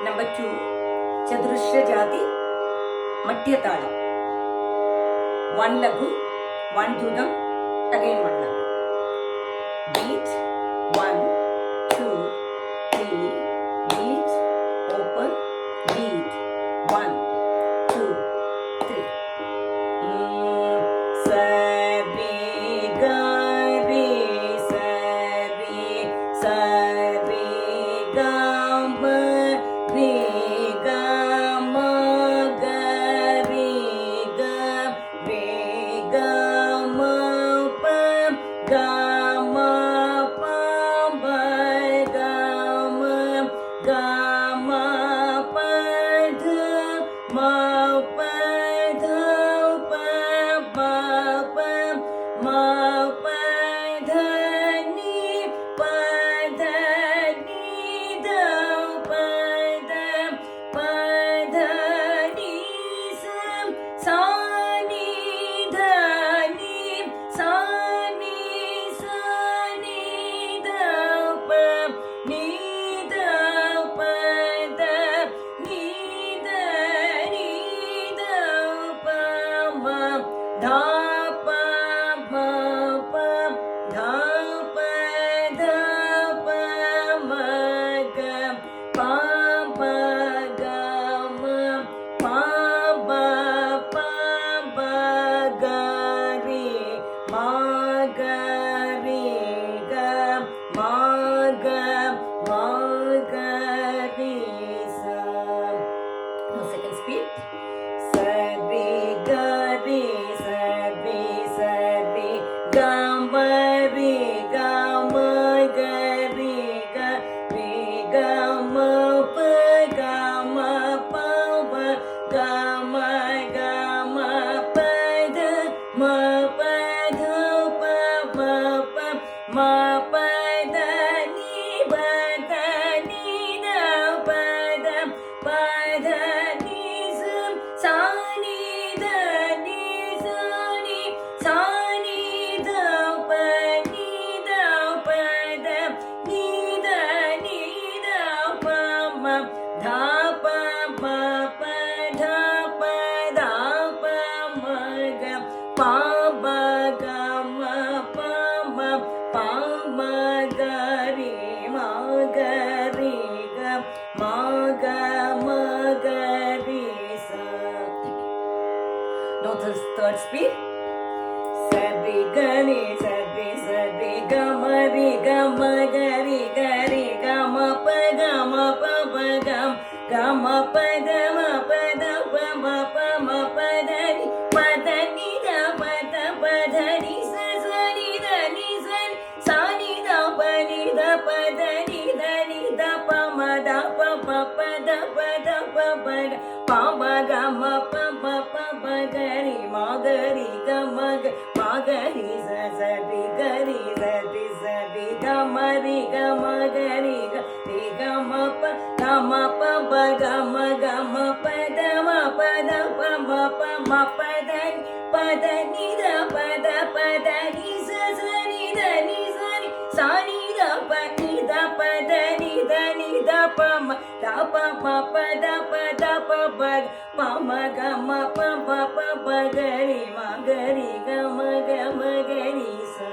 Number 2, Chaturashra Jati, Mattyatala. One lagu, one dudam, again one lagu. Beat, 1, 2, 3, beat, open, beat, 1, 2, 3. Sa re ga re sa re ga ma re ga ma ga re ga ma pa ga ma pa ba ga ma pa dha ma pa dha pa ma pa dha ni pa dha ni dha pa dha ni sa ni dha ni sa ni dha pa ni dha pa dha ni dha pa ma dha pa ma pa dha pa ma ga pa ga ma pa ba ga re ma ga ma ga re sa. Now second speed. Sa re ga re ga ma ga re ga ma pa ga ma pa ba ga ma pa dha ma pa dha pa ma pa dha ni ba dha ni dha pa dha ni sa ni dha ni sa ni dha pa ni dha pa dha ni dha pa ma dha pa ma pa dha pa ma ga pa ba ga ma pa ma ga re ga ma ga re sa. Now this third speed. Sa re ga ma ga ma pa ba ga ma pa dha pa ma pa dha ni dha pa dha ni sa ni dha ni sa ni dha pa dha ni dha pa ma dha pa dha pa pa ma ga ma pa ga re ma ga ga re sa re ga ga ma ga re ga ma pa ba ga ma pa dha ma pa dha ni dha pa dha ni sa ni dha ni sa ni dha pa dha ni dha pa ma dha ba pa ma ga ma pa ga re ga ma ga re sa.